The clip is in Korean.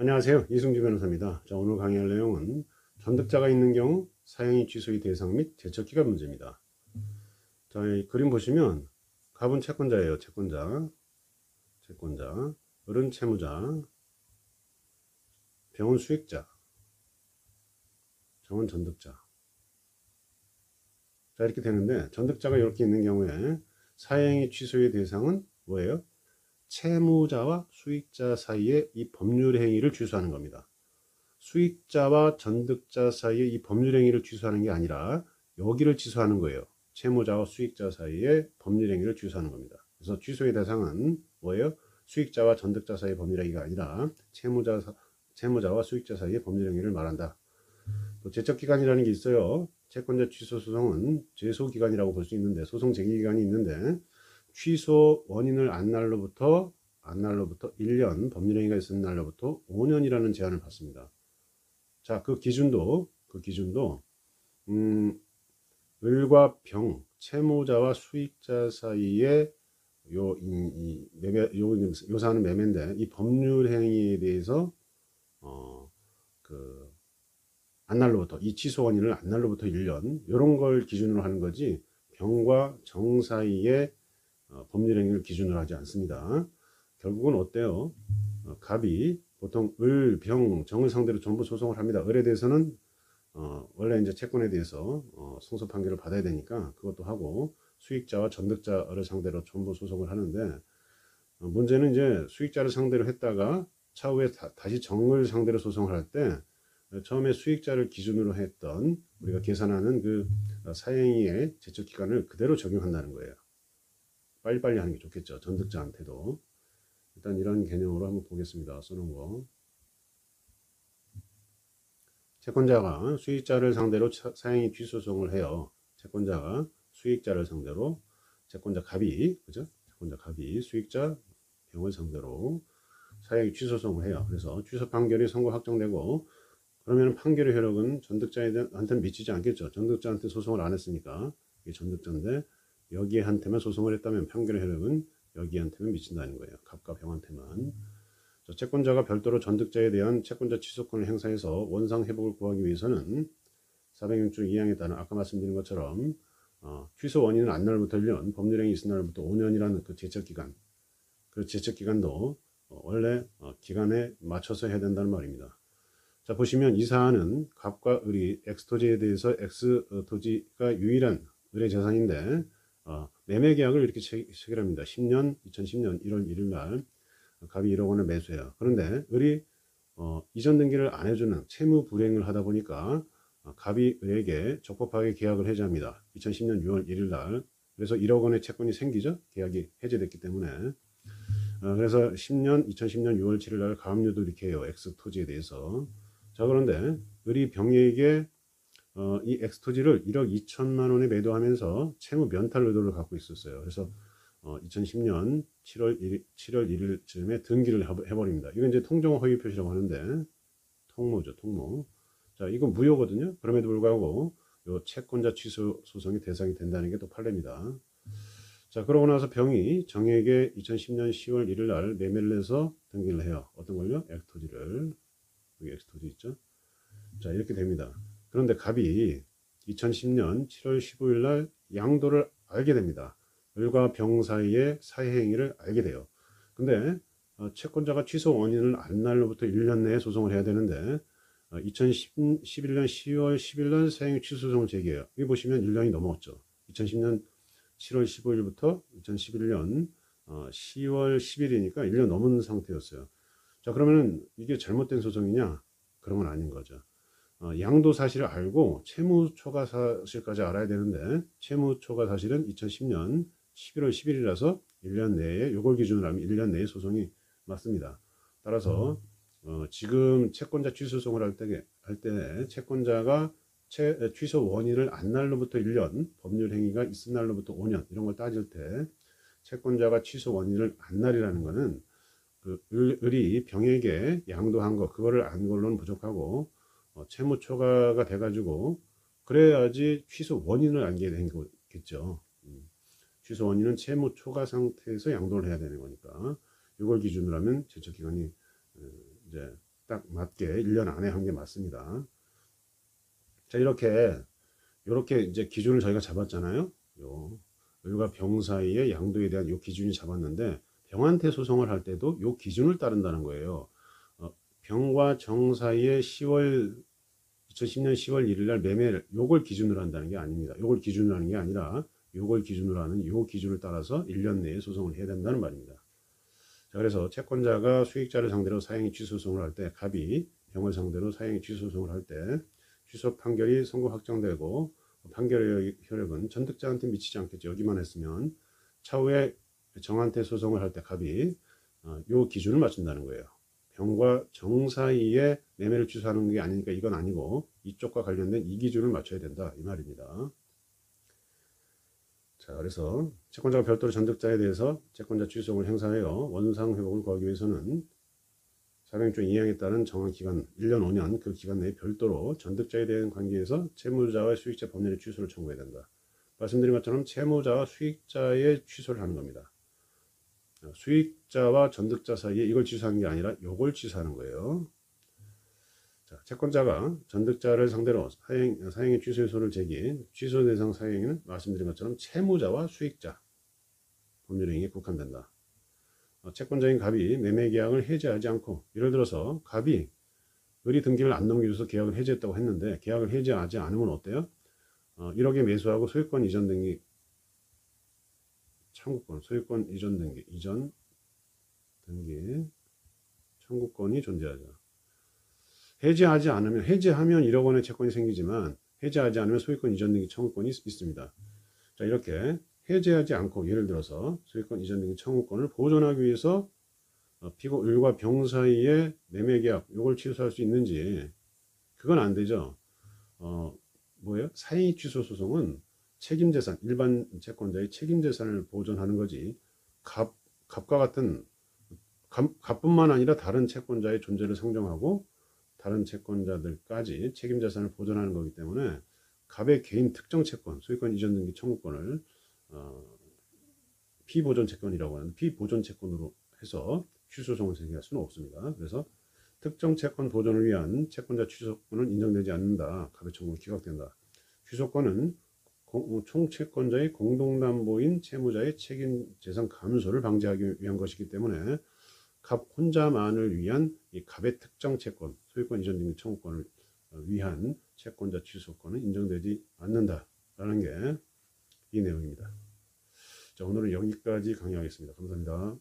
안녕하세요. 이승주 변호사입니다. 자, 오늘 강의할 내용은 전득자가 있는 경우 사형이 취소의 대상 및 제척기간 문제입니다. 자, 이 그림 보시면 갑은 채권자예요. 채권자, 을은 채무자, 병은 수익자, 정은 전득자. 자, 이렇게 되는데 전득자가 이렇게 있는 경우에 사형이 취소의 대상은 뭐예요? 채무자와 수익자 사이에 이 법률 행위를 취소하는 겁니다. 수익자와 전득자 사이에 이 법률 행위를 취소하는 게 아니라 여기를 취소하는 거예요. 채무자와 수익자 사이에 법률 행위를 취소하는 겁니다. 그래서 취소의 대상은 뭐예요? 수익자와 전득자 사이의 법률 행위가 아니라 채무자와 수익자 사이의 법률 행위를 말한다. 또 제척기간이라는 게 있어요. 채권자 취소 소송은 제소기간이라고 볼 수 있는데, 소송 제기기간이 있는데, 취소 원인을 안 날로부터 1년, 법률행위가 있은 날로부터 5년이라는 제한을 받습니다. 자, 그 기준도 을과 병, 채무자와 수익자 사이에 묘사하는 매매인데, 이 법률 행위에 대해서 안날로부터, 이 취소 원인을 안날로부터 1년 이런 걸 기준으로 하는 거지, 병과 정 사이의 법률 행위를 기준으로 하지 않습니다. 결국은 어때요? 갑이 보통 을, 병, 정을 상대로 전부 소송을 합니다. 을에 대해서는 원래 이제 채권에 대해서 승소 판결을 받아야 되니까 그것도 하고, 수익자와 전득자를 상대로 전부 소송을 하는데, 문제는 이제 수익자를 상대로 했다가 차후에 다시 정을 상대로 소송을 할 때, 처음에 수익자를 기준으로 했던 우리가 계산하는 그 사행위의 제척 기간을 그대로 적용한다는 거예요. 빨리빨리 하는 게 좋겠죠. 전득자한테도. 일단 이런 개념으로 한번 보겠습니다. 써놓은 거. 채권자가 수익자를 상대로 사행위 취소송을 해요. 채권자가 수익자를 상대로, 채권자 갑이, 그죠? 채권자 갑이 수익자 병을 상대로 사행위 취소송을 해요. 그래서 취소 판결이 선고 확정되고, 그러면 판결의 효력은 전득자한테는 미치지 않겠죠. 전득자한테 소송을 안 했으니까. 이게 전득자인데 여기한테만 소송을 했다면 판결의 효력은 여기한테만 미친다는 거예요. 갑과 병한테만. 채권자가 별도로 전득자에 대한 채권자 취소권을 행사해서 원상 회복을 구하기 위해서는 406조 2항에 따른 아까 말씀드린 것처럼 취소 원인은 안 날부터 1년, 법률행위 있은 날부터 5년이라는 그 제척기간, 그 제척기간도 원래 기간에 맞춰서 해야 된다는 말입니다. 자, 보시면 이 사안은 갑과 을이 X토지에 대해서 X토지가 유일한 을의 재산인데, 매매 계약을 이렇게 체결합니다. 2010년 1월 1일 날 갑이 1억 원을 매수해요. 그런데 을이 이전 등기를 안 해주는 채무 불이행을 하다 보니까 갑이 을에게 적법하게 계약을 해제합니다. 2010년 6월 1일 날. 그래서 1억 원의 채권이 생기죠. 계약이 해제됐기 때문에. 그래서 2010년 6월 7일 날 가압류도 이렇게 해요. X토지에 대해서. 자, 그런데 을이 병에게 이 X토지를 1억 2천만 원에 매도하면서 채무 면탈 의도를 갖고 있었어요. 그래서 2010년 7월 1일쯤에 등기를 해버립니다. 이건 이제 통정 허위 표시라고 하는데, 통모죠, 통모. 자, 이건 무효거든요. 그럼에도 불구하고 요 채권자 취소 소송이 대상이 된다는 게 또 판례입니다. 자, 그러고 나서 병이 정에게 2010년 10월 1일 날 매매를 해서 등기를 해요. 어떤 걸요? X토지를. 여기 X토지 있죠? 자, 이렇게 됩니다. 그런데 갑이 2010년 7월 15일 날 양도를 알게 됩니다. 을과 병 사이의 사회행위를 알게 돼요. 근데 채권자가 취소 원인을 안 날로부터 1년 내에 소송을 해야 되는데, 2011년 10월 10일 날 사행위 취소 소송을 제기해요. 여기 보시면 1년이 넘었죠. 2010년 7월 15일부터 2011년 10월 10일이니까 1년 넘은 상태였어요. 자, 그러면 이게 잘못된 소송이냐? 그런 건 아닌 거죠. 양도 사실을 알고 채무 초과 사실까지 알아야 되는데, 채무 초과 사실은 2010년 11월 10일이라서 1년 내에, 요걸 기준으로 하면 1년 내에 소송이 맞습니다. 따라서 지금 채권자 취소송을 할 때 채권자가 취소 원인을 안 날로부터 1년, 법률 행위가 있은 날로부터 5년 이런 걸 따질 때, 채권자가 취소 원인을 안 날이라는 거는 그 을이 병에게 양도한 거, 그거를 안 걸로는 부족하고, 채무 초과가 돼가지고 그래야지 취소 원인을 알게 된 거겠죠. 취소 원인은 채무 초과 상태에서 양도를 해야 되는 거니까, 이걸 기준으로 하면 제척기간이 이제 딱 맞게 1년 안에 한 게 맞습니다. 자, 이렇게 이제 기준을 저희가 잡았잖아요. 요 을과 병 사이의 양도에 대한 요 기준이 잡았는데, 병한테 소송을 할 때도 요 기준을 따른다는 거예요. 병과 정 사이의 2010년 10월 1일 날 매매를 요걸 기준으로 한다는 게 아닙니다. 요걸 기준으로 하는 게 아니라 요걸 기준으로 하는 요 기준을 따라서 1년 내에 소송을 해야 된다는 말입니다. 자, 그래서 채권자가 수익자를 상대로 사행위 취소소송을 할 때, 갑이 병을 상대로 사행위 취소소송을 할 때 취소 판결이 선고 확정되고 판결의 효력은 전득자한테 미치지 않겠죠. 여기만 했으면 차후에 정한테 소송을 할 때 갑이 요 기준을 맞춘다는 거예요. 병과 정 사이에 매매를 취소하는 게 아니니까 이건 아니고 이쪽과 관련된 이 기준을 맞춰야 된다 이 말입니다. 자, 그래서 채권자가 별도로 전득자에 대해서 채권자 취소를 행사하여 원상 회복을 구하기 위해서는 400조 2항에 따른 정한 기간 1년 5년 그 기간 내에 별도로 전득자에 대한 관계에서 채무자와 수익자 법률의 취소를 청구해야 된다. 말씀드린 것처럼 채무자와 수익자의 취소를 하는 겁니다. 수익자와 전득자 사이에 이걸 취소하는 게 아니라 요걸 취소하는 거예요. 자, 채권자가 전득자를 상대로 사행위 취소 요소를 제기한 취소 대상 사행위는 말씀드린 것처럼 채무자와 수익자 법률 행위에 국한된다. 채권자인 갑이 매매 계약을 해지하지 않고, 예를 들어서 갑이 을이 등기를 안 넘겨줘서 계약을 해지했다고 했는데 계약을 해지하지 않으면 어때요? 1억에 매수하고 소유권 이전 등기 청구권, 소유권 이전 등기 청구권이 존재하죠. 해지하지 않으면, 해지하면 1억 원의 채권이 생기지만 해지하지 않으면 소유권 이전 등기 청구권이 있습니다. 자, 이렇게 해지하지 않고 예를 들어서 소유권 이전 등기 청구권을 보존하기 위해서 피고 을과 병 사이의 매매 계약 요걸 취소할 수 있는지, 그건 안 되죠. 뭐예요? 사행위 취소 소송은 책임재산, 일반 채권자의 책임재산을 보존하는 거지, 갑과 같은 갑뿐만 아니라 다른 채권자의 존재를 상정하고 다른 채권자들까지 책임재산을 보존하는 거기 때문에 갑의 개인 특정 채권, 소유권 이전 등기 청구권을 피보존 채권이라고 하는 피보존 채권으로 해서 취소소송을 제기할 수는 없습니다. 그래서 특정 채권 보존을 위한 채권자 취소권은 인정되지 않는다. 갑의 청구는 기각된다. 취소권은 총채권자의 공동담보인 채무자의 책임재산 감소를 방지하기 위한 것이기 때문에 갑 혼자만을 위한 이 갑의 특정 채권, 소유권 이전 등기 청구권을 위한 채권자 취소권은 인정되지 않는다라는 게 이 내용입니다. 자, 오늘은 여기까지 강의하겠습니다. 감사합니다.